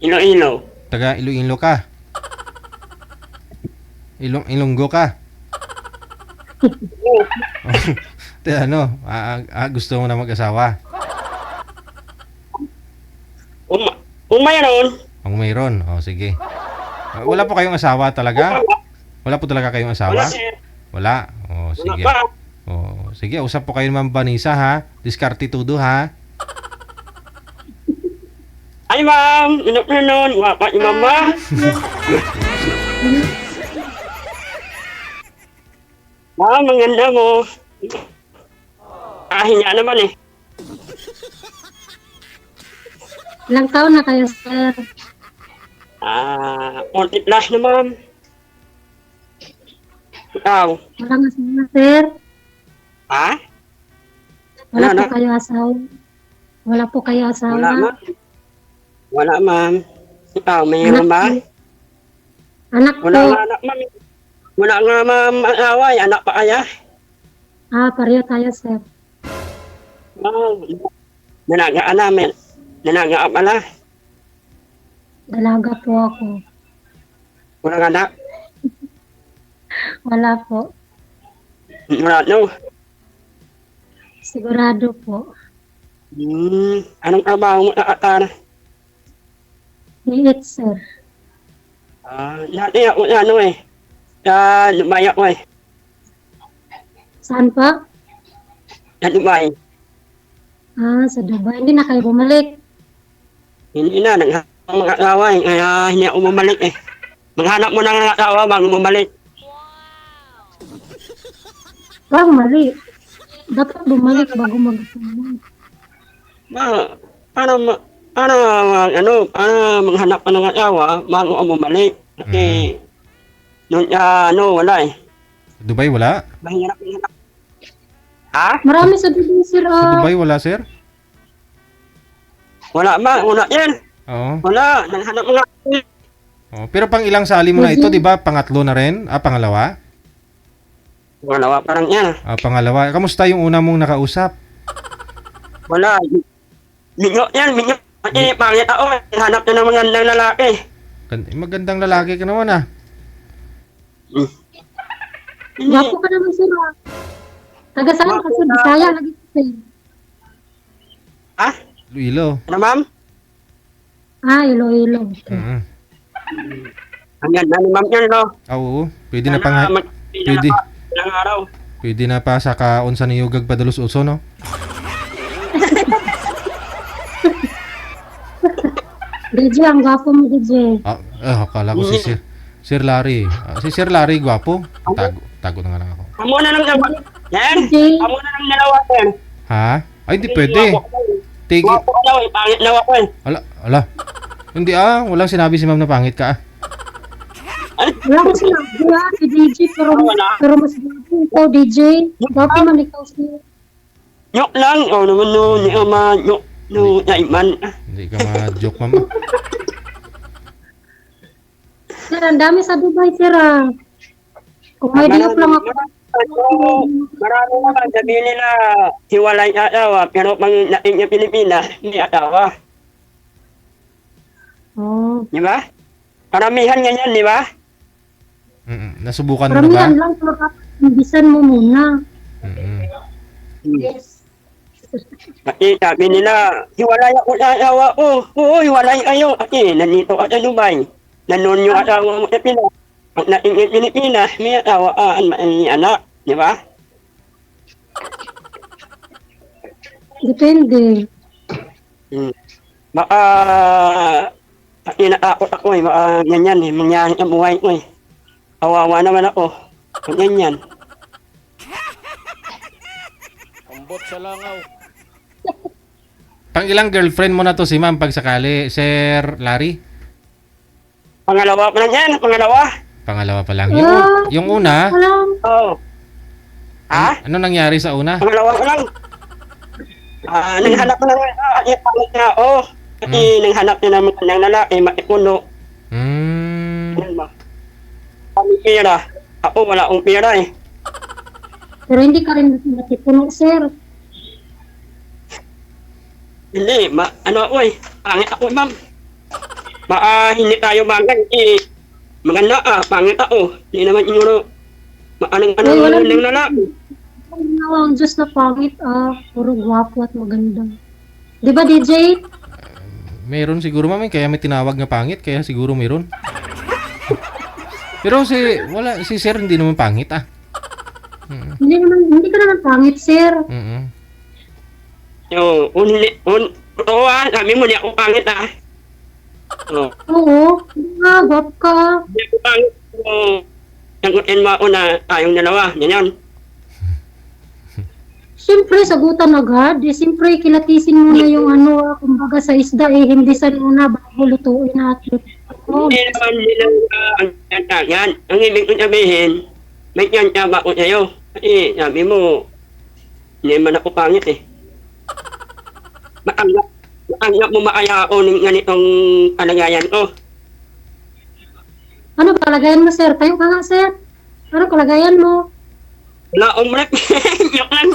Iloilo. Taga Iloilo ka? Ilonggo ka? Ano, gusto mo na mag-asawa? Kung mayroon. Ang mayroon, sige. Wala po kayong asawa talaga? Wala po talaga kayong Wala, asawa? sir. Wala? Wala Sige. pa. Sige, usap po kayo ni Ma'am Vanessa ha. Diskarte todo ha. Ay, ma'am. Inom. Wapa ni mama. Ma'am, ang ganda mo. Hinya naman eh. Ilang taon na kayo, sir? 40 plus na, ma'am. Ikaw? Walang asawa, sir? Ha? Wala Wala po na. kayo asawa? Wala po kayo asawa? Wala, ma'am. Wala, ma'am. Ikaw, mayroon ba? Anak Wala po. nga, anak, ma'am. Wala nga, ma'am. Away, anak pa kaya? Pareho tayo, sir. Nanagaan namin. Nanagaan pala. Dalaga po ako. Wala nga anak. Wala po. Wala, no. Sigurado po. Anong trabaho mo nakatara? Liit, sir. Dati ako ano eh. Sa Dubai ako eh. Saan pa? Sa Dubai. Sa Dubai. Hindi na kayo bumalik. Hindi na, naghanap ng mga asawa eh. Kaya hindi ako bumalik eh. Maghanap mo ng asawa bago bumalik. Wow, mali. Dapat bumalik bago mag-asawa. Para maghanap ka ng asawa bago ako bumalik. Kasi, wala eh. Dubai wala? Mahirap. Ha? Marami sa Dubai, sir. Sa Dubai wala, sir? Wala ba? Wala yan. Oo. Wala. Naghanap mga Pero pang ilang sali mo na ito, 'di ba? Pangatlo na rin? Pangalawa? wala parang yan. Pangalawa. Kamusta yung una mong nakausap? Wala. Minyo yan, minyo. Kasi pangit ako. Hanap na ng magandang lalaki. Magandang lalaki ka naman ah. Wapo ka naman, sir. Taga saan ka, sir? Bisaya lagi, sir. Ha? Iloilo. Ano, ma'am? Iloilo. Ang ganda ni ma'am yan, no? Oo. Pwede na pwede. Ilang araw. Pwede na pa sa kaon sa niyugag padulos uso, no? DJ, ang gwapo mo, DJ. Akala ko si Sir Larry. Si Sir Larry, gwapo. Tago na nga lang ako. Amo na lang dalawa. Yan? DJ. Amo na lang dalawa yan. Ha? Ay, di pwede. Tig... Wapo ka daw eh. Pangit daw ako eh. Ala. Hindi walang sinabi si ma'am na pangit ka Wala ko sinabi, si DJ, pero mas gwapo ikaw, DJ. Gwapo man ikaw, sir. Nyok lang. Naman no. Hindi ka ma-nyok. No, naiman. Hindi ka ma-joke, ma'am. Sir, ang dami sa Dubai, sir. Kung may diop lang ako. Marami naman. Sabihin nila, hiwalay asawa. Pero pag nating yung Pilipinas, hindi asawa. Di ba? Karamihan ganyan, di ba? Nasubukan mo na ba? Karamihan lang, pero ibisan mo muna. Yes. Kasi sabi nila, hiwalay ako sa asawa ko. Oo, hiwalay kayo. Kasi nandito ka sa Dubai. Nandun yung asawa mo sa Pinas. Pag nating yung Pilipinas, may asawa ka, may anak. Di ba? Depende. Baka, kasi natakot ako eh. Baka ganyan eh. Mangyari sa buhay ko eh. Kawawa naman ako. Pag ganyan. Ambot sa langaw. Pang ilang girlfriend mo na to si ma'am pag sakali, Sir Larry? Pangalawa pa lang yan. Pangalawa pa lang. Yung una, Oo. Ha? ano nangyari sa una? Pangalawa pa lang. Nanghanap ko lang. Pangit na ako. Kasi nanghanap niya naman ng lalaki, maipuno. Ano ba? Kami pera. Ako wala akong pera eh. Pero hindi ka rin natipuno, sir. Hindi, ano ako eh. Pangit ako, ma'am. hindi tayo bagay, maganda pangit ako. Hindi naman inuro. Ay, wala Anong lalaki. ang Diyos na pangit, puro gwapo at maganda. Di ba, DJ? Meron siguro mami, kaya may tinawag na pangit, kaya siguro meron. Pero si sir hindi naman pangit Hindi ka naman pangit, sir. Yo, sabi mo, hindi ako pangit Oo, gwapo ka. Hindi ako pangit. Sagutin mo ako na tayong dalawa. Ganyan. Siyempre, sagutan agad. Siyempre, kilatisin mo na yung kumbaga sa isda, hindisan mo na bago lutuin natin. Hindi naman nilang ang tantagan. Ang ibig ko sabihin, may tiyantaba ko sa'yo. Kasi sabi mo, hindi man ako pangit Maanggap mo ba kaya ako ng ganitong kalagayan ko? Ano kalagayan mo, sir? Tayo ka nga, sir. Ano kalagayan mo? Wala akong rep. Joke lang.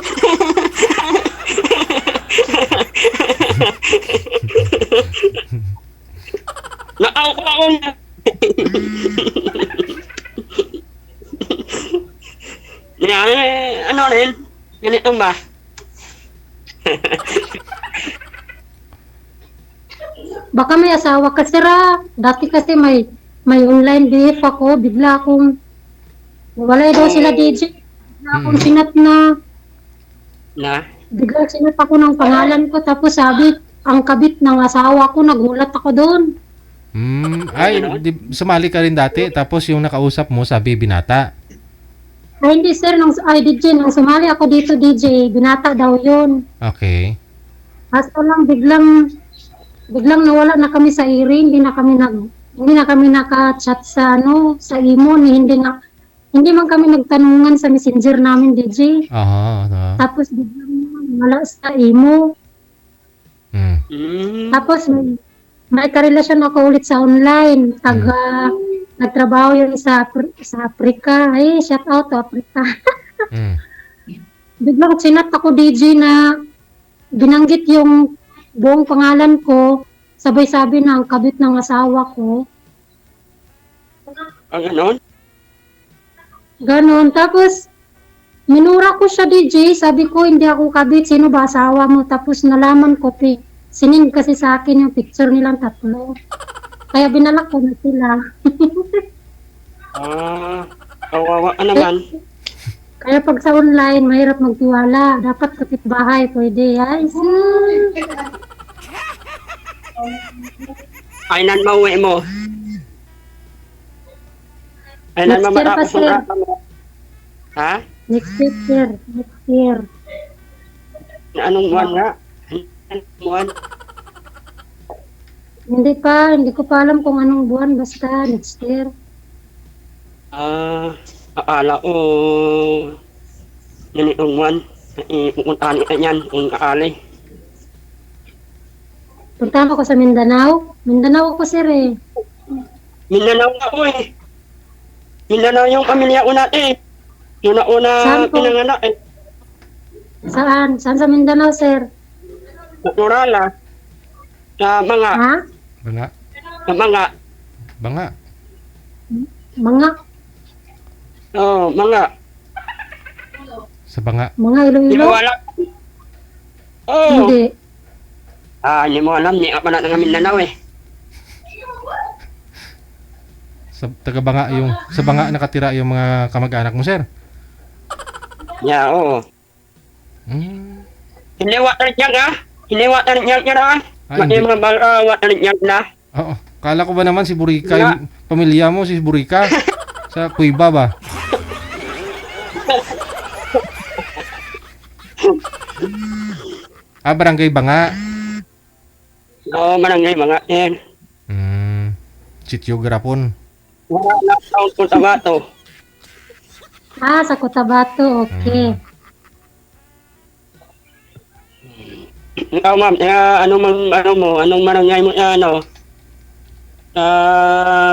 Nakaupo ako na. Ano rin? Ganito ba? Baka may asawa ka, sir. Dati kasi may online BF ako. Bigla akong walay daw sila DJ. Bigla akong sinat na. Bigla sinat ako ng pangalan ko. Tapos sabi, ang kabit ng asawa ko. Nagulat ako doon. Sumali ka rin dati, tapos yung nakausap mo sabi binata. Ay, hindi, sir. DJ, nung sumali ako dito, DJ, binata daw yun. Okay. Kaso lang, biglang nawala na kami sa iri. Hindi na kami naka-chat sa imo. Hindi man kami nagtanungan sa messenger namin, DJ. Tapos biglang wala sa imo. Tapos may karelasyon ako ulit sa online. Nagtrabaho yun sa Africa. Ay, shout out to Africa. Biglang sinat ako, DJ, na binanggit yung buong pangalan ko. Sabay-sabi na ang kabit ng asawa ko. Ganon? Ganon. Tapos, minura ko siya, DJ. Sabi ko, hindi ako kabit. Sino ba asawa mo? Tapos nalaman ko, sinin kasi sa akin yung picture nilang tatlo. Kaya binalak ko na sila. Kawawa ka naman. Kaya pag sa online, mahirap magtiwala. Dapat kapitbahay, pwede. Kailan mauwi mo? Kailan Next year pa, matapos ang sir. rata mo? Ha? Next year. Next year. Anong buwan nga? Anong buwan? Hindi ko pa alam kung anong buwan. Basta next year. Akala ko ganitong buwan. Pupuntahan ka niyan kung kaali. Punta ako sa Mindanao. Mindanao ako, sir, Mindanao ako Mindanao yung pamilya ko natin. Yung nauna Saan po? pinanganak Saan? Saan sa Mindanao, sir? Sa Norala. Sa mga. Ha? Banga. Sa mga. Banga. Mga Mga. Sa banga. Mga Hindi Iloilo? mo alam? Hindi. Hindi mo alam. Hindi ka pa na Mindanao Sa banga nakatira yung mga kamag-anak mo, sir. Yeah, oo. Hindi water niya Hindi water niya Mati mga bala water niya na. Oo. Kala ko ba naman si Burika, yung pamilya mo si Burika? Sa Kuiba ba? Barangay Banga. Barangay mga yan. Sitio Garapon. Wala na taon ko Tabato. Sa Cotabato. Okay. Ikaw ma'am, anong barangay mo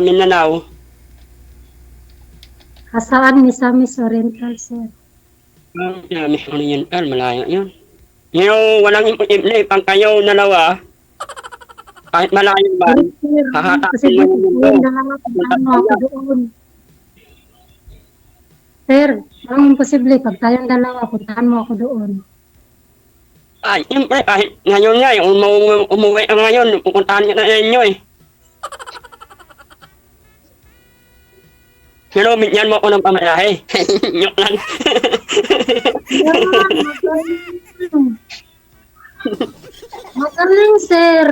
Mindanao? Saan? Misamis Oriental, sir. Miss Oriental, malayo yun. Yung walang imposible, pang kayo dalawa, Kahit malayo man, Sir, hahatakin kasi mo dito, yung mundo. yun na lang ako, puntahan mo ako doon. Sir, parang imposible, pag tayong dalawa, puntahan mo ako doon. Ay, siyempre, kahit ngayon nga, yung umuwi ka ngayon, pupuntahan kita sa inyo eh. Pero bigyan mo ako ng pamayahe. Nyok lang. Yan, magaling. Magaling, sir.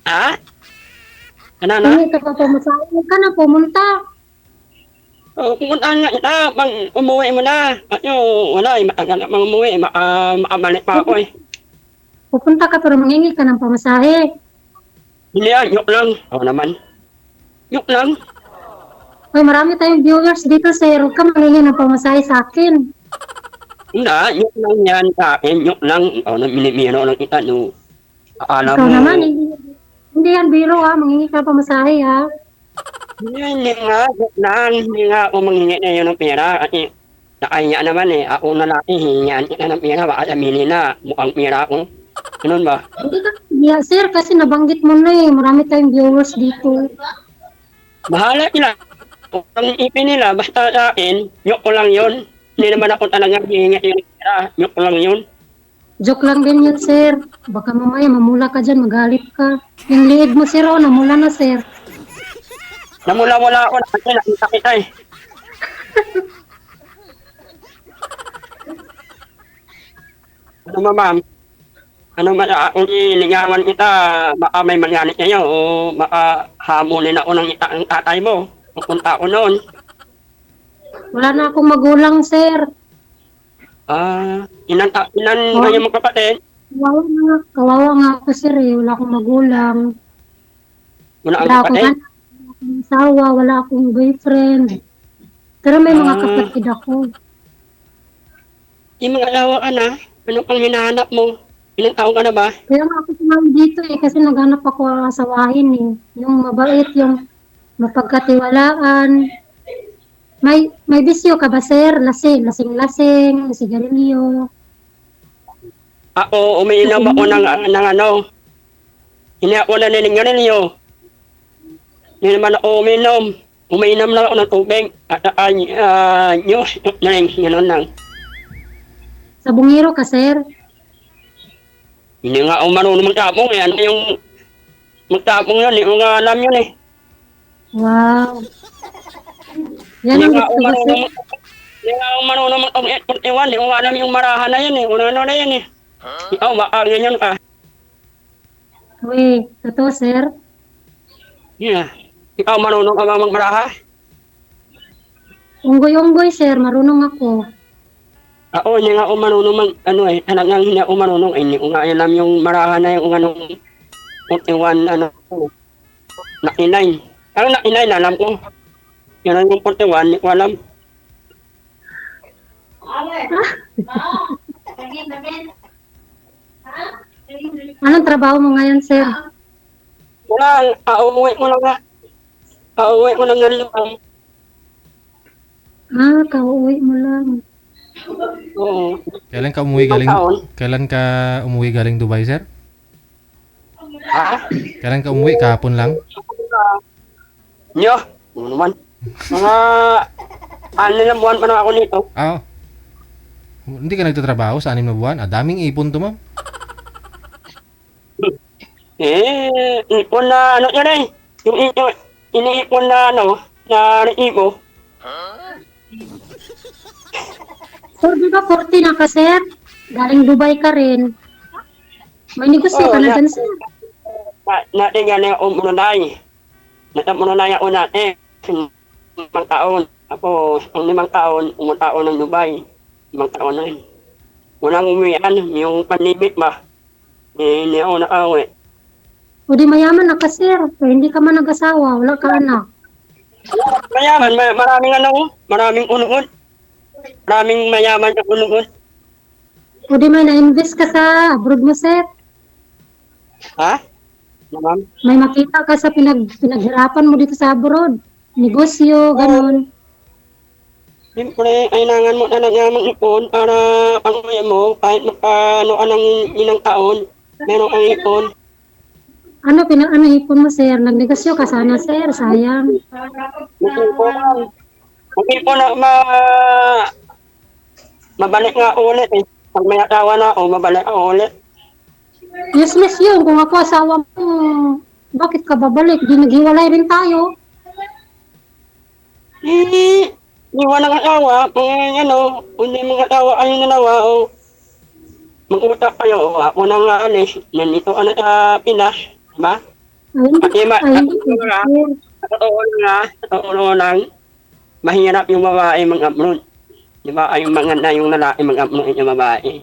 Ha? Ano na? Hindi ka pa pumasahin ka na pumunta. Oh, pupuntahan nga kita pag umuwi mo na. At yung wala, matagal na pang umuwi. Makabalik pa ako eh. Pupunta ka pero mangingi ka ng pamasahe. Hindi yan, nyok lang. Oo naman. Nyok lang. Ay, marami tayong viewers dito, sir. Huwag ka mangingi ng pamasahe sa akin. Hindi, nyok lang yan sa akin. Nyok lang. Oo, minimiro lang kita. No. Alam Ikaw mo. naman, hindi yan biro ha. Mangingi ka ng pamasahe ha. Hindi nga, nyok lang. Hindi nga ako manghingi na yun ng pera. Kasi nakaya naman eh. Ako na lang hihingihan kita ng pera. Baka aminin na mukhang pera ako. Ganun ba? Hindi ka, yeah, sir, kasi nabanggit mo na eh. Marami tayong viewers dito. Bahala sila. Kung ang ipin nila, basta sa akin, nyok ko lang yun. Hindi naman ako talaga hihingi yung pera. Nyok ko lang yun. Joke lang din yun, sir. Baka mamaya mamula ka dyan, magalit ka. Yung liig mo, sir, oh, namula na, sir. Namula-wala ako na kasi nakita kita eh. Ano ba, ma'am? Ano ba kung iligawan kita, baka may mangyari sa'yo o baka hamulin ako ng tatay mo. Pupunta ako noon. Wala na akong magulang, sir. Ilan kayo mga kapatid? Kawawa nga ako, sir, eh. Wala akong magulang. Wala ang Wala akong kapatid? anak, wala akong asawa, wala akong boyfriend. Pero may mga Ah. kapatid ako. Di mga asawa ka na? Ano pang hinahanap mo? Ilang taon ka na ba? Kaya nga ako sumama dito eh, kasi naghanap ako ng asawahin eh. Yung mabait, yung mapagkatiwalaan. May bisyo ka ba, sir? Lasing-lasing, sigarilyo. Ako, umiinom ako ng ano. Hindi ako naniningarilyo. Hindi naman ako umiinom. Umiinom lang ako ng tubig. At news, gano'n lang. Sa bungiro ka, sir? Hindi nga ako marunong magtapong eh. Ano yung magtapong yun? Hindi ko nga alam yun eh. Wow. Yan Hindi ang nga ako gusto ko, sir. marunong hindi nga ako marunong mag-iwan. Hindi ko nga alam yung marahan na yun eh. Ano na yun eh. Ikaw, baka ganyan ka. Uy, totoo, sir? Yeah. Ikaw, marunong ka ba magmaraha? Unggoy-unggoy, sir. Marunong ako. Ako, hindi nga ako marunong talagang hindi ako marunong. Hindi ko nga alam yung marahan na yung anong 41, nakinay. Ang nakinay, alam ko. Yan ang yung 41, hindi ko alam. Anong trabaho mo ngayon, sir? Wala, uuwi ko lang nga. Uuwi ko lang nga lang. Kauwi mo lang. Oo. Kailan ka umuwi galing Taon. Kailan ka umuwi galing Dubai, sir? Ha? Kailan ka umuwi? Kahapon lang? Nyo? Ano naman? Mga 6 na buwan pa na ako nito. Ah, hindi ka nagtatrabaho sa 6 na buwan? Daming ipon to, ma'am. Ipon na ano yan eh. Yung iniipon na na ipo. Sir, di ba 40 na ka, sir? Galing Dubai ka rin. May negosyo ka na yeah. dyan, sir. Natin yan yung umunay. Natamunay ako natin. 5 taon. Tapos, ang 5 taon, umunta ako ng Dubai. 5 taon na yun. Unang umuwian, yung pandemic ba? Hindi ako nakauwi. O di mayaman na ka, sir. Pero hindi ka man nag-asawa. Wala ka anak. Mayaman, maraming unuod. Maraming mayaman sa unuod. O di may na-invest ka sa abroad mo, sir. Ha? Ma'am? May makita ka sa pinaghirapan mo dito sa abroad. Negosyo, ganon. Siyempre, kailangan mo talaga mag-ipon para pang-uwi mo, kahit magkano ka ng ilang taon, meron kang ipon. ano ipon mo, sir? Nagnegosyo ka sana, sir. Sayang. Hindi po na mabalik nga ulit eh. Pag may asawa na ako, mabalik ako ulit. Useless yun. Kung ako asawa mo, bakit ka babalik? Di naghiwalay rin tayo. Iwan ng asawa, kung ano, hindi mga asawa ayun na nawa, o mag-utak kayo, o ako nang aalis, nandito ka na sa Pinas, diba? Hindi pwede, sir. Totoo lang, mahirap yung babae mag-upload. Diba, ay yung maganda yung lalaki mag-upload yung babae.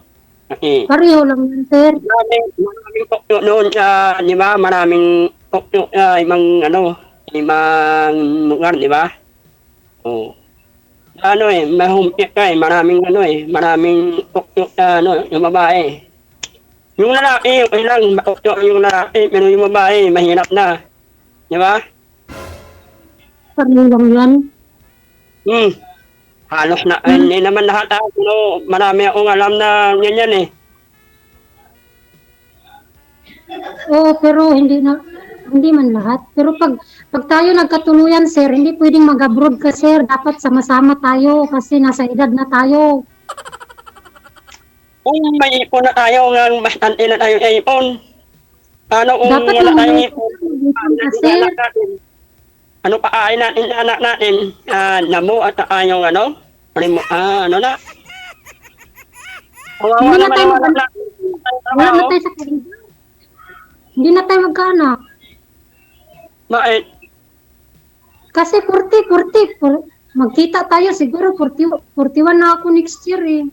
Kasi, Pareho lang yan, sir. maraming tukyo noon sa, di ba, maraming tukyo sa ibang, ibang lugar, di ba? Oo. Mahumpit ka maraming tukyo sa, yung babae. Yung lalaki, okay lang, matukyo yung lalaki, pero yung babae, mahirap na. Di ba? Pareho lang yan. Halos na, hindi naman lahat ako, marami akong alam na ganyan eh. Oo, pero hindi man lahat. Pero pag tayo nagkatuluyan, sir, hindi pwedeng mag-abroad ka, sir. Dapat sama-sama tayo kasi nasa edad na tayo. Kung may ipon na tayo, bastante na tayo ipon. Kung Dapat wala yung tayong mga ipon, ka, sir. ano paain natin sa anak natin? Namo at saka yung na? Hindi na tayo wala na. Wala na tayo sa kalidad. Hindi na tayo magkaanak. Bakit? Kasi 40. Magkita tayo siguro 41 na ako next year eh.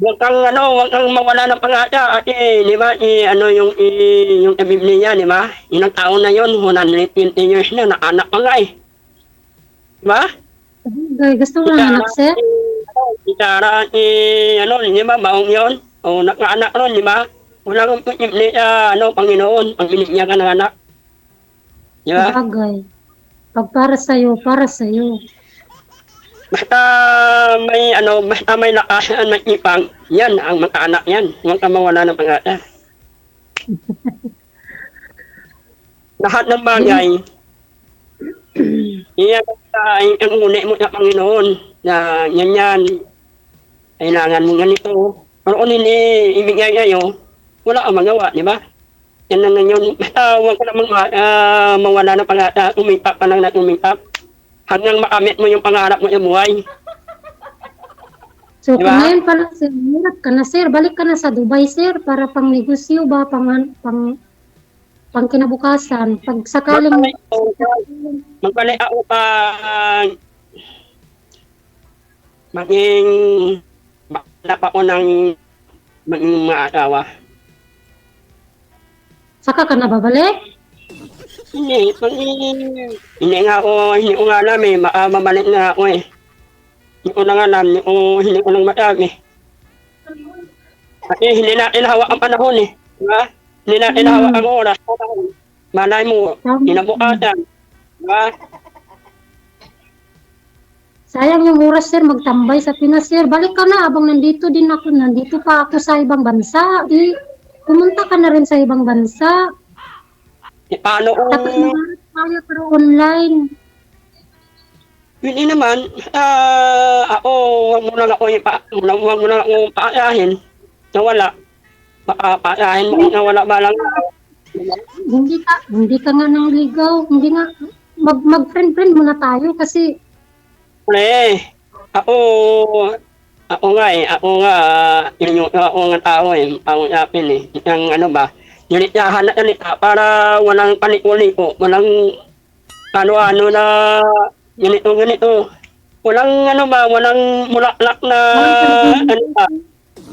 Huwag kang mawala ng pangata. Kasi, di ba, yung Biblia, di ba? Ilang taon na yun, 120 years na, naanak pa nga eh. Di ba? Gusto mo ng anak, sir? Si Sarah, di ba, baong yun? O, nakaanak ron, di ba? Wala kang pagkipli sa, Panginoon, pag binigyan ka ng anak. Di ba? Bagay. Pag para sa'yo, para sa'yo. Basta may lakas at may ipang, yan ang mga anak yan. Huwag ka mawala ng pangata. Lahat ng bagay, iyan ang unay mo sa Panginoon na yan, kailangan mo ganito. Pero kung hindi ibigay kayo, wala kang magawa, di ba? Yan na yun. Basta huwag ka namang mawala ng pangata, umipap ka lang na umipap. Hanggang makamit mo yung pangarap mo sa buhay. So, Diba? kung ngayon pa lang, sir, hirap ka na, sir. Balik ka na sa Dubai, sir, para pang negosyo ba, pang kinabukasan. Pag sakaling... Magpalay ako pa maging bakla pa ko ng maging maasawa. Saka ka na babalik? Hindi ko nga alam eh, mamalik na ako eh. Hindi ko lang alam, hindi ko lang masabi. Kasi hindi natin hawak ang panahon eh. Diba? Hindi natin hawak ang oras. Malay mo, kinabukasan. Diba? Sayang yung oras, sir, magtambay sa Pinas, sir. Balik ka na, abang nandito pa ako sa ibang bansa. Pumunta ka na rin sa ibang bansa. Paano Tapos kung... mga tayo pero online. Hindi naman, ako, huwag mo lang ako paayahin. Nawala. Paayahin mo kung nawala ba lang. Hindi ka nga nang ligaw. Hindi nga, mag-friend-friend muna tayo kasi Ako nga, yun ako nga tao eh, tao yapin eh. Yung nilityahan na talita para walang paliko-liko, walang ano-ano na ganito. Walang walang mulaklak na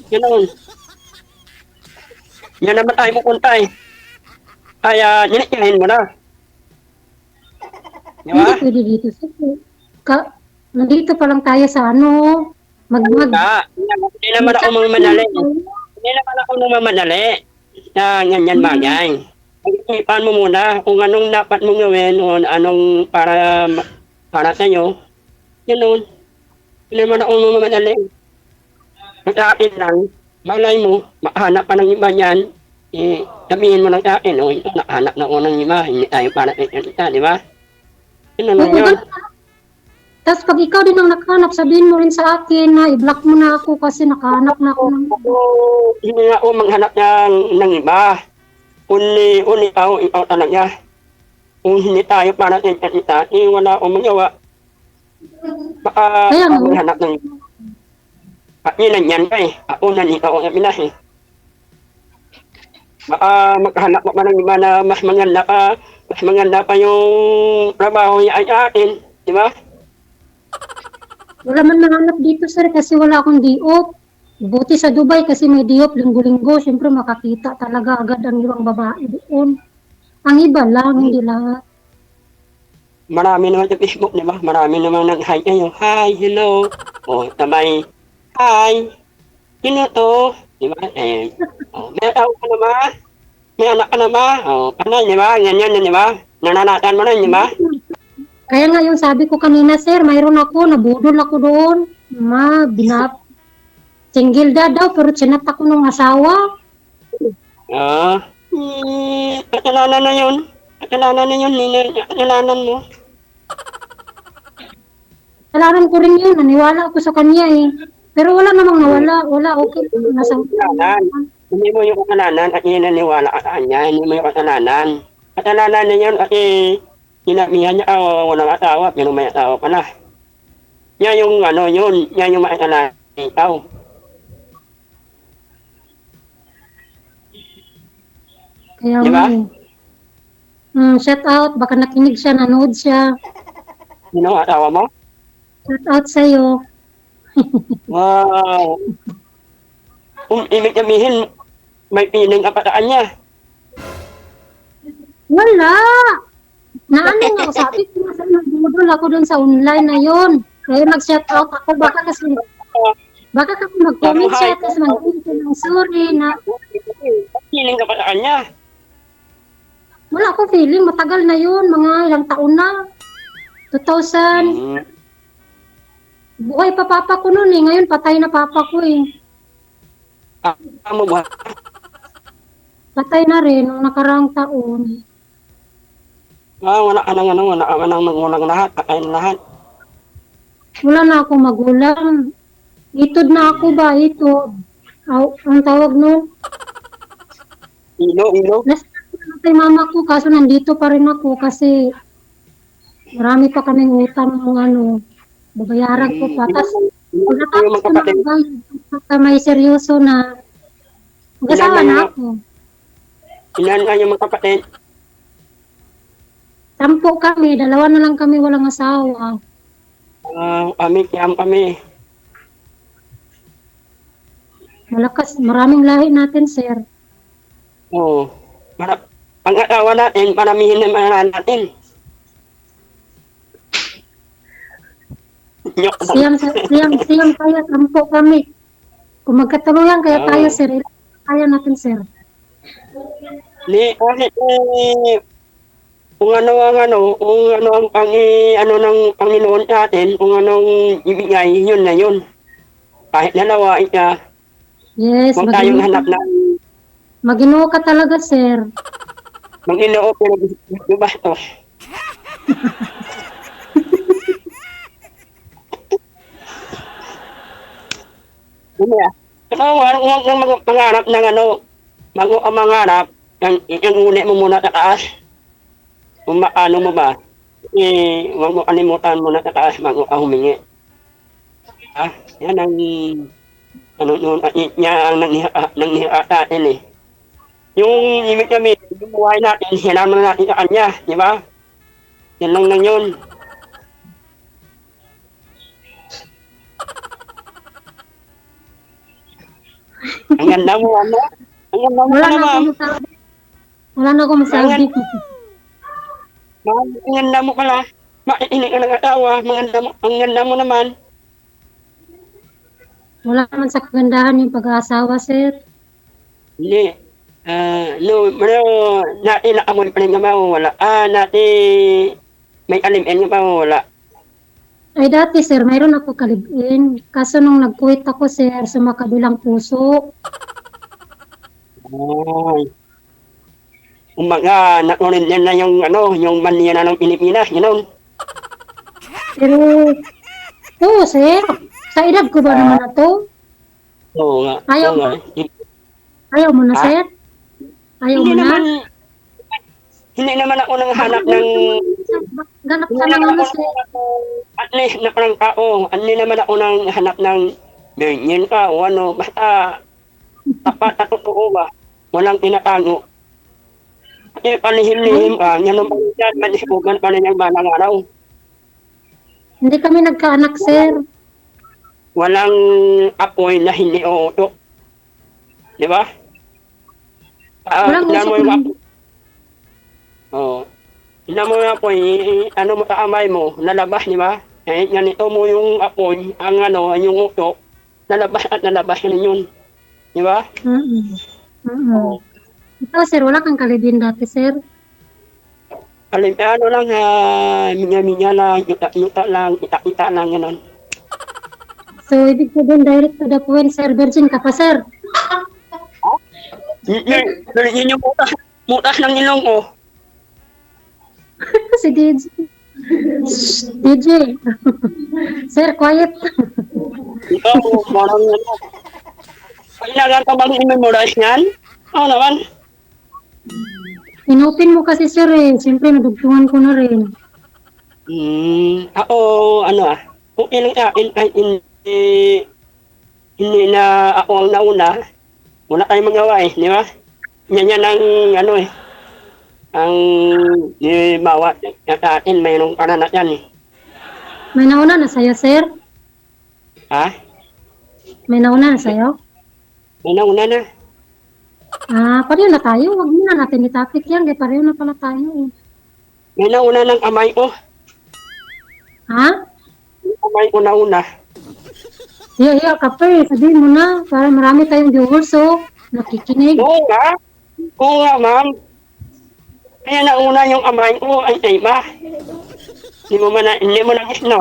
Ganun. Yan naman tayo pupunta eh. Kaya nilityahin mo na. Di ba? hindi pwede dito. Nandito pa lang tayo sa Hindi naman ako mamadali. Hindi naman ako mamadali. Ganyan bagay. Pag-isipan mo muna kung anong dapat mong gawin o anong para sa'yo. Ganun. Hindi naman ako mamadali. Sa akin lang, malay mo, makahanap pa ng iba yan sabihin mo lang sa akin, "Oh, ito nakahanap na ako ng iba, hindi tayo parating sa isa," 'di ba? Yun lang Oo, yun. ganun. Tapos pag ikaw din ang nakahanap, sabihin mo rin sa akin na i-block mo na ako kasi nakahanap na ako ng Ako, hindi nga ako maghanap ng iba. Only ikaw talaga. Kung hindi tayo parating sa isa, wala akong magawa. Baka Kaya nga. maghanap ng iba. Yun nandiyan ka eh. Ako nandito ako sa Pinas eh. Baka maghanap ka pa ng iba na mas maganda pa yung trabaho niya sa akin. Di ba? Wala man nahanap dito, sir, kasi wala akong di-off. Buti sa Dubai kasi may di-off linggo-linggo. Siyempre makakita talaga agad ang ibang babae doon. Ang iba lang, hindi lahat. Marami naman sa Facebook, di ba? Marami naman nag-hi kayo. Hi, hello. O, sabay, hi. Sino to? Di ba? May tao ka na ba? May anak ka na ba? O, panay, di ba? Ganyan, di ba? Nananatan mo na, di ba? Kaya nga yung sabi ko kanina, sir, mayroon ako, nabudol ako doon. Single daw, pero chinat ako ng asawa. Kasalanan na yun. Kasalanan na yun, kasalanan mo. Kasalanan ko rin yun, naniwala ako sa kanya eh. Pero wala namang nawala, wala, okay. Nasa Hindi mo yung kasalanan at naniwala ka sa kanya. Hindi mo yung kasalanan. Kasalanan na yun kasi sinabihan niya, walang asawa, pero may asawa pala. Yan yung yun. Yan yung makasalanan ikaw. Kaya Di ba? nga eh. Shout out, baka nakinig siya, nanood siya. Sino asawa mo? Shout out sa'yo. Wow. Kung ibig sabihin, may feeling ka pa sa kanya. Wala! Naano nga, sabi ko nga nagdudol ako dun sa online na yun. Kaya mag-shout out ako, baka kasi mag-comment siya, tapos mag-comment siya ng sorry na Feeling ka pa sa kanya. wala akong feeling, matagal na yun, mga ilang taon na. 2000, buhay pa papa ko noon eh, ngayon patay na papa ko eh. Mo ba? Patay na rin nung nakaraang taon. Wala ka nang wala ka nang magulang lahat, patay na lahat. Wala na akong magulang. Itod na ako ba, itod. Ang tawag no? Ilo. Kay mama ko, kaso nandito pa rin ako kasi marami pa kaming utang ng babayaran ko pa. Tapos, pagkatapos ko na may seryoso na, mag-asawa na ako. Ilan kayo magkapatid? 10 kami, 2 na lang kami walang asawa. Kami. Malakas, maraming lahi natin, sir. Oo. Pang-asawa natin, paramihin naman natin. Siyang kaya, 10 kami. Kung magkatuluyan kaya tayo, sir, kaya natin, sir. Kung ano ang ng Panginoon sa atin, kung anong ibigay, yun na yun. Kahit dalawa, Yes, huwag tayong hanap na Maginoo ka talaga, sir. mag-inoo, pero gusto ba ito? Huwag kang mangarap ng bago ka mangarap, yung uli mo muna sa taas. Kung maano mo ba, huwag mo kalimutan muna sa taas bago ka humingi. Yan ang ang nangyayari sa atin eh. Yung ibig sabihin, yung buhay natin, hiraman natin sa kanya, di ba? Yan lang na yun. Ang ganda mo, ano? Ang ganda mo Wala pala, na ma'am. akong masabi. Wala na akong masabi. Ma'am, ang ganda mo pala. Makikinig ka ng asawa. Ang ganda mo naman. Wala naman sa kagandahan yung pag-aasawa, sir. Hindi. Pero natin nakamoy pa rin ka mawawala. Natin may alimin ka mawawala. Ay dati, sir, mayroon ako kalibin. Kaso nung nag-quit ako, sir, sa makabilang puso. Ay, Kumbaga, nakunin din na yung, yung maniya na ng Pilipinas, gano'n. Pero, oo, sir. Sa edad ko ba naman na to? Oo nga. Ayaw oo nga. Ayaw mo na, Ha? sir? Ayaw Hindi mo na? naman, hindi naman ako nang hanap ng, Ganap hindi ka ng naman ano, ako sir. at least na parang tao. Hindi naman ako nang hanap ng ganyan ka o ano. Basta, tapat at totoo ba? Walang tinatago. Kasi palihim-lihim ka, yan ang pagkakad, manisipugan pa rin yung balang araw. Hindi kami nagkaanak, sir. Walang apoy na hindi uutok. Di ba? Walang Tignan mo usok yung na apoy. Oo. Tignan mo yung apoy, ano mo sa amay mo, nalabas, di ba? Eh, ganito mo yung apoy, ang yung utok, nalabas at nalabas rin yun. Di ba? Oo. Ikaw, sir, wala kang kalibin dati, sir. Ano lang, minya-minya lang, yuta-yuta lang, kita-kita lang, gano'n. So, ibig sabihin, direct to the point, sir. Virgin ka pa, sir. Yun yung mutas ng ilong ko. Si DJ. DJ. Sir, quiet. Ito, parang kailangan ka bang i-memorize yan? Oo naman. Inopen mo kasi, sir, eh. Siyempre, nadugtungan ko na rin. Ako, okay lang sa akin kahit hindi na ako ang nauna. Wala tayong magawa eh, di ba? Yan ang bawat sa atin mayroong karanasan eh. May nauna na sa'yo, sir? Ha? May nauna na sa'yo? May nauna na. Pareho na tayo. Huwag muna natin i-topic yan. Kaya pareho na pala tayo. May nauna ng kamay ko. Ha? Yung kamay ko nauna. Hiya ka pa eh. Sabihin mo na. Para marami tayong viewers, so nakikinig. Oo nga, ma'am. Kaya nauna yung kamay ko ay iba. Hindi mo na no?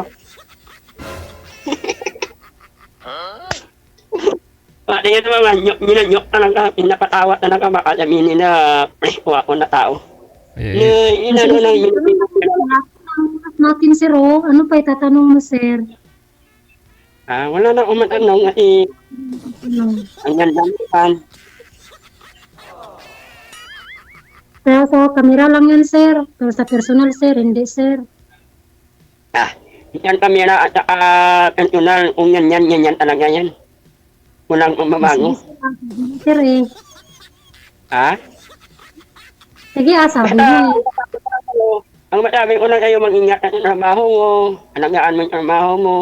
Tingnan mo naman, nyok talaga, pinapatawa talaga, baka sabihin na presko ako na tao. Inano lang yun. Natin, sir, oh. Ano pa itatanong mo, sir? Wala na umatanong kasi ang ganda naman. Sa camera lang yan, sir. Pero sa personal, sir, hindi, sir. Yan kamera at saka personal, kung yan talaga yan. Walang umabago. Sir, eh. Sige, sabi mo, eh. Ang masabi ko lang kayo, mag-ingat sa trabaho mo, alagaan mo yung trabaho mo,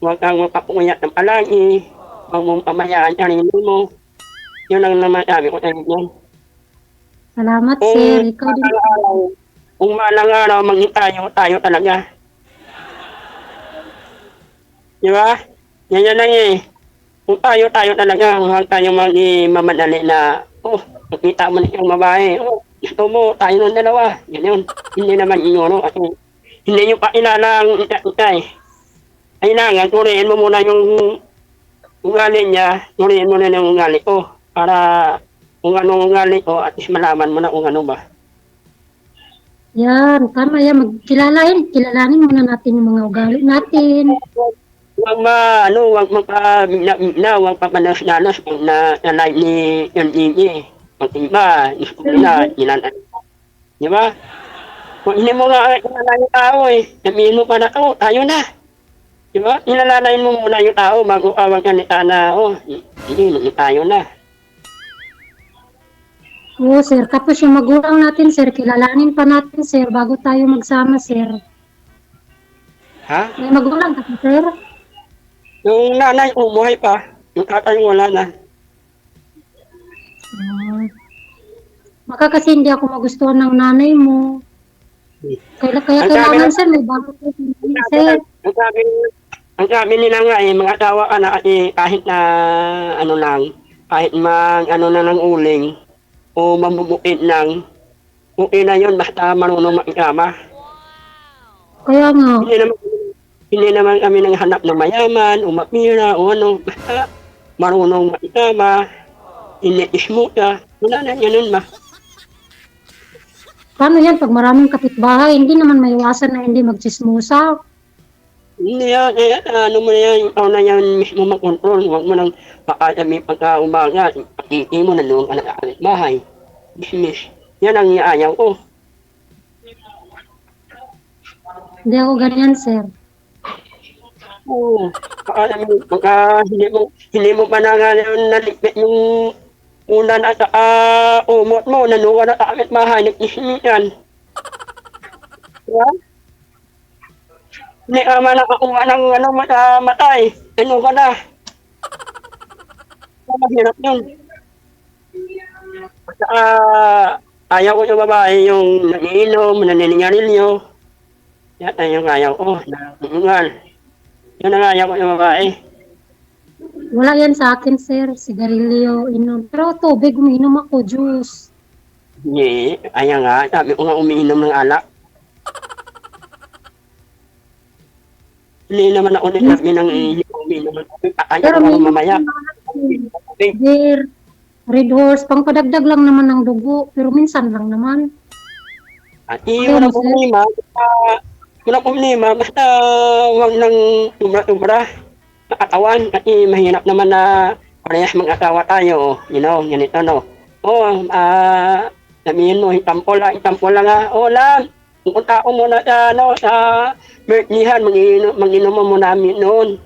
huwag kang magpapuyat ng palagi, huwag mong pamayaan sa sarili mo. Yun ang naman sabi ko sa inyo. Salamat, sir. Ikaw din. Kung malang araw, tayo talaga. Di ba? Yan lang eh. Kung tayo talaga, huwag tayo mamadali na, nakita mo na yung babae, gusto mo, tayo ng dalawa. Ganyan. Hindi naman inyo, kasi hindi nyo pa kilala ang isa eh. Kailangan, turiin mo muna yung ugali niya, turiin mo na yung ugali ko, para kung anong ugali ko, at least malaman mo na kung ano ba. Yan, tama yan. Kilalanin muna natin yung mga ugali natin. Huwag papanas-danas kung na-live ni MTV. Pag iba, gusto nila, di ba? Kung hindi mo nga kilala yung tao eh, sabihin mo pa na, tayo na. Di ba? Nilalalain mo muna yung tao bago ka magkanita na, hindi, tayo na. Oo, sir. Tapos yung magulang natin, sir, kilalanin pa natin, sir, bago tayo magsama, sir. Ha? May magulang ka, sir? Yung nanay ko, buhay pa. Yung tatay wala na. Baka kasi hindi ako magustuhan ng nanay mo. Kaya kailangan, sir, may bago tayo, sir. Ang sabi nila nga mga asawa ka na kasi kahit na kahit na ng uling o mabubukid lang, okay na yun basta marunong makisama. Kaya nga. Hindi naman kami nanghanap ng mayaman o mapira o basta marunong makisama, hindi ismuta, wala na ganun ba? Paano yan pag maraming kapitbahay? Hindi naman maiwasan na hindi magchismosa. Hindi yan, eh, ano mo na yan, ikaw na yan mismo mag-control. Huwag mo nang pakasami pagka-umaga. Pakiti mo, nandoon ka na sa bahay. Dismiss. Yan ang iayaw ko. Hindi ako ganyan, sir. Oo. Pakasami, pagka hindi mo pa na naligpit yung ulan at umot mo, nandoon ka na sa bahay, nag-dismiss yan. Diba? Hindi ka man nakakuha ng matay. Ano ka na? Mahirap yun. Basta, ayaw ko yung babae yung naniinom, naninigarilyo. Yan ay yung ayaw ko. Nangungal. Yun ang ayaw ko yung babae. Wala yan sa akin, sir. Sigarilyo, inom. Pero tubig, umiinom ako, juice. Hindi, ayaw nga. Sabi ko nga umiinom ng alak. Hindi naman ako nagsabi ng umiinom ng alak. Ayaw Pero ko may mamaya. Sir, Red Horse, pangpadagdag lang naman ng dugo. Pero minsan lang naman. At wala problema. Wala problema. Basta huwag nang sobra-sobra sa katawan. Kasi mahirap naman na parehas mag-asawa tayo. You know, ganito no. Sabihin mo, itampo lang ha. Lang. Pupunta ko muna sa birthdayhan. Mag-inom mo muna namin noon.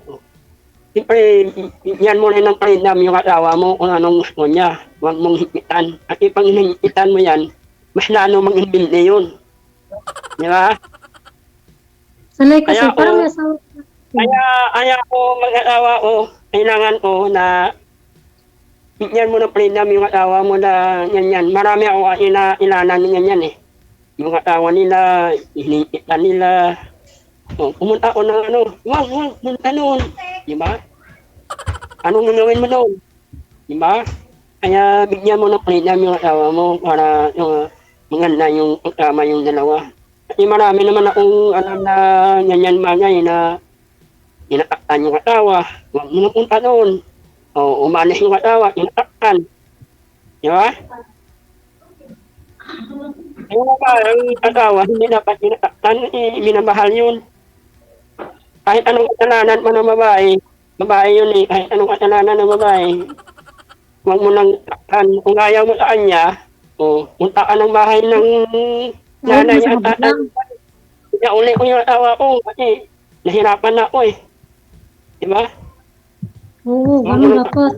Siyempre, yan mo rin ng palinam yung asawa mo kung anong gusto niya. Huwag mong hikitan. At pag hinikitan mo yan, mas lalo mag-imbindi yun. Di ba? Sanay kasi, Kaya parang ako- may asawa. Kaya ako mag-asawa ko, kailangan ko na bigyan mo ng palinam yung asawa mo na yan. Marami ako ilanan yan eh. Yung asawa nila, hinikitan nila. Pumunta ako ng wag, pumunta noon. Di ba? Anong gagawin mo noon? Di ba? Kaya bigyan mo ng palinam yung asawa mo para maganda yung pagkama yung dalawa. Kasi marami naman akong alam na ganyan bagay na inataktan yung asawa. Huwag mo na punta noon. Umalis yung asawa, inataktan. Di ba? Yung ang asawa, hindi dapat inataktan, minamahal yun. Kahit anong kasalanan mo ng babae yun eh, kahit anong kasalanan ng babae, huwag mo nang taktan. Kung ayaw mo sa kanya, punta ka ng bahay ng nanay at tatay. Kaya uli ko yung asawa ko kasi nahirapan na ako eh. Diba? Oo, ganun dapat.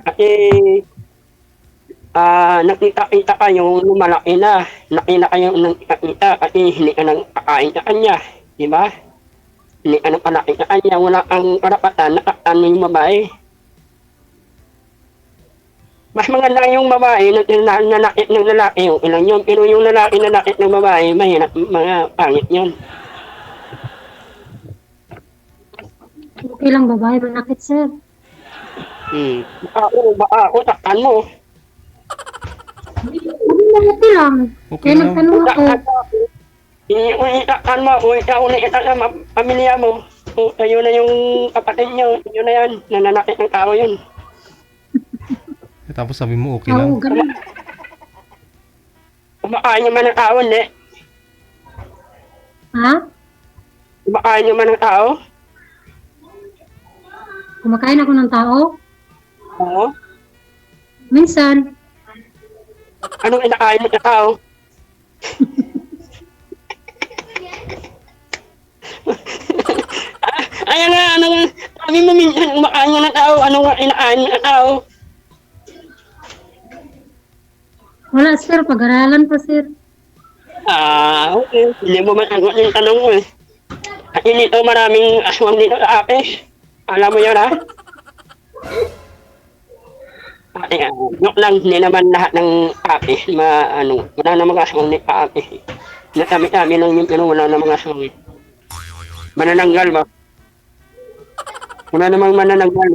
Kasi nakita-kita kayo nung malaki na. Nakita kayo nang kita kasi hindi ka nang kakain sa kanya. Diba? Hindi ka nang palaki sa kanya. Wala kang karapatan, nakaktan mo yung babae. Mas maganda yung babae na nanakit ng lalaki, okay lang yun. Pero yung lalaki na nanakit ng babae, mahirap, mga pangit yun. Okay lang babae, manakit, sir. Baka ako, taktan mo. Okay lang. Okay Kaya lang. nagtanong ako. Taktan mo, ikaw ulit itaktan mo, pamilya mo. Kayo na yung kapatid niyo, yun na yan, nananakit ng tao yun. Tapos sabi mo okay Oo, lang. ganun. Kumakain naman ng tao, hindi. Ha? Kumakain naman ng tao. Kumakain ako ng tao? Oo. Minsan. Anong inakain mo sa tao? Ayan nga, sabi mo minsan, kumakain mo ng tao, anong inakain mo sa tao? Wala, sir. Pag-aralan pa, sir. Okay. Hindi mo masagot yung tanong mo eh. Kasi dito maraming aswang dito sa Apes. Alam mo yun ha? Joke lang, hindi naman lahat ng Apes wala namang aswang dito sa Apes. Natami-tami lang yung pero wala namang aswang. Manananggal ba? Wala namang manananggal.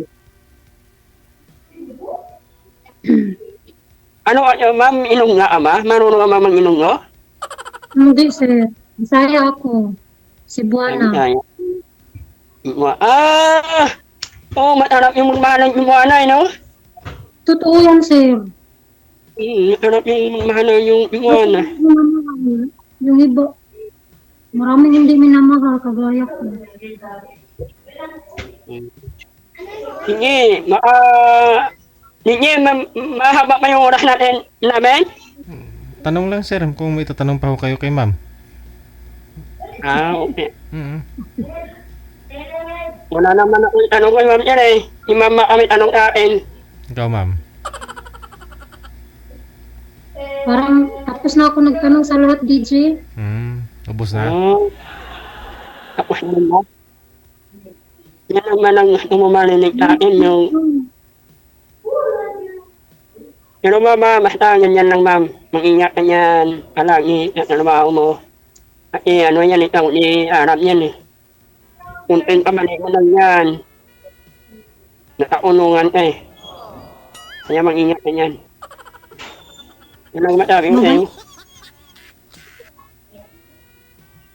Ano ma'am, inong nga ama? Marunong ka mamang inong nga? Hindi, sir. Bisaya ako. Cebuana. Matarap yung magmahalang yung buwanay, no? Totoo yan, sir. Matarap yung magmahalang yung buwanay. yung iba, maraming hindi minamahal kagaya ko. Sige, sige, mahaba pa yung oras namin. Tanong lang sir, kung may tatanong pa ho kayo kay ma'am. Okay. Mm. Wala naman ako tanong kay ma'am yan eh. Si mama kami tanong sa akin. Ikaw ma'am. Parang tapos na ako nagtanong sa lahat, DJ. Ubos na. Tapos na. Yan naman ang tumamalinig sa akin yung... Pero mama, basta ganyan lang ma'am. Mag-ingat ka yan. Palagi sa trabaho mo. Kasi ano yan, ikaw ni Arab yan eh. Kunting kamali mo lang yan. Nakakulungan ka eh. Kaya mag-ingat ka yan. Yan ang masabi ko sa'yo.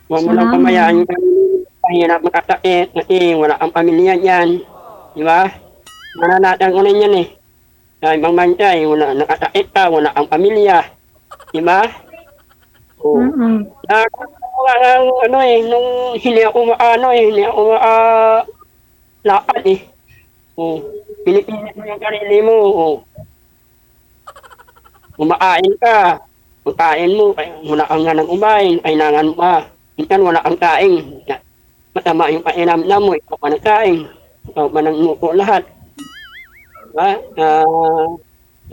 Huwag mo lang pamayaan yung pahirap makasakit kasi wala kang pamilya yan. Di ba? Mananatan ko rin yan eh. Sa ibang bansa eh, wala nakasakit ka, wala kang pamilya. Di ba? Oo. Ano eh, nung hindi ako lakad eh. Oo. Pinipilit mo yung sarili mo. Oo. Kumakain ka. Pagkain mo, wala kang nga nag-umain, kailangan mo pa. Minsan wala kang kain. Matama yung pakiramdam mo, ikaw pa nagkain. Ikaw pa nagmuko lahat. Diba?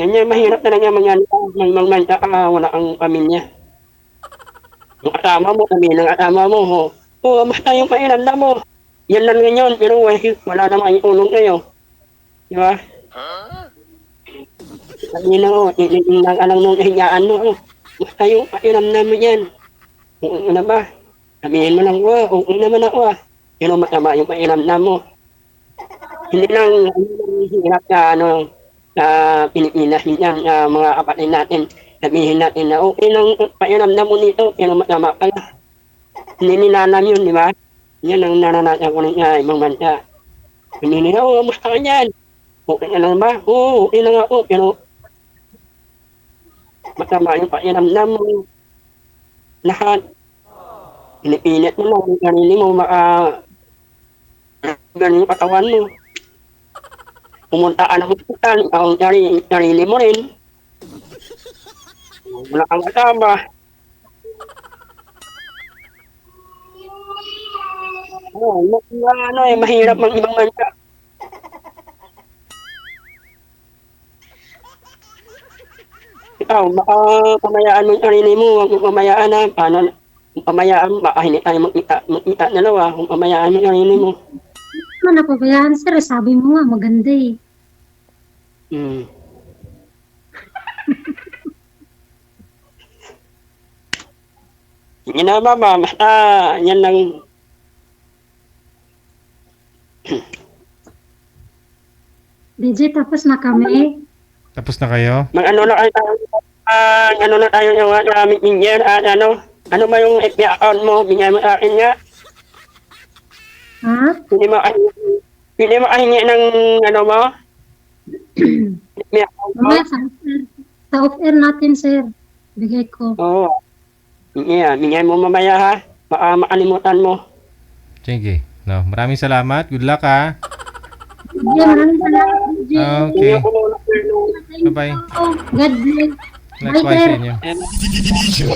Yan mahirap talaga magmangmanta ka, wala kang pamilya. Yung kasama mo, sabihin ng kasama mo, basta yung pakiramdam mo. Yan lang ganyan, pero wala namang iulong kayo. Diba? Sabihin na titignan ka lang nung kahinyaan mo, basta yung pakiramdam mo yan. Kung ano ba? Sabihin mo lang, okay naman ako Pero matama yung pakiramdam mo. Hindi lang hirap sa Pilipinas, minsan mga kapatid natin, sabihin natin na okay lang pakiramdam mo nito, pero matama ka na. Hindi nilalam yun, di ba? Yan ang naranasan ko rin sa ibang bansa. Hindi nila, kamusta ka yan? Okay ka lang ba? Oo, okay lang ako, pero matama yung pakiramdam mo. Lahat. Pinipilit mo lang, sarili mo, ganun yung katawan mo. Pumunta ka ng hospital, ang sarili mo rin. Wala kang kasama. Mahirap mang ibang bansa. Ikaw, baka pamayaan mo yung sarili mo, huwag mo pamayaan paano kung pamayaan, baka hindi tayo magkita dalawa, kung pamayaan mo yung sarili mo. Ano na pabayaan, sir? Sabi mo nga, maganda eh. Sige na mama, basta yan lang. DJ, tapos na kami. Tapos na kayo? Ano na tayo yung meeting year at ano ba yung FB account mo? Bigyan mo sa akin nga. Ha? Pili mo kahingi ng mo? FB account mo? Mamaya sa off-air natin, sir. Bigay ko. Oo. Bigyan mo mamaya ha. Baka makalimutan mo. Sige. No, maraming salamat. Good luck ha. DJ, maraming salamat, DJ. Okay. Bye-bye. God bless. Likewise sir. sa inyo. DJ Joe.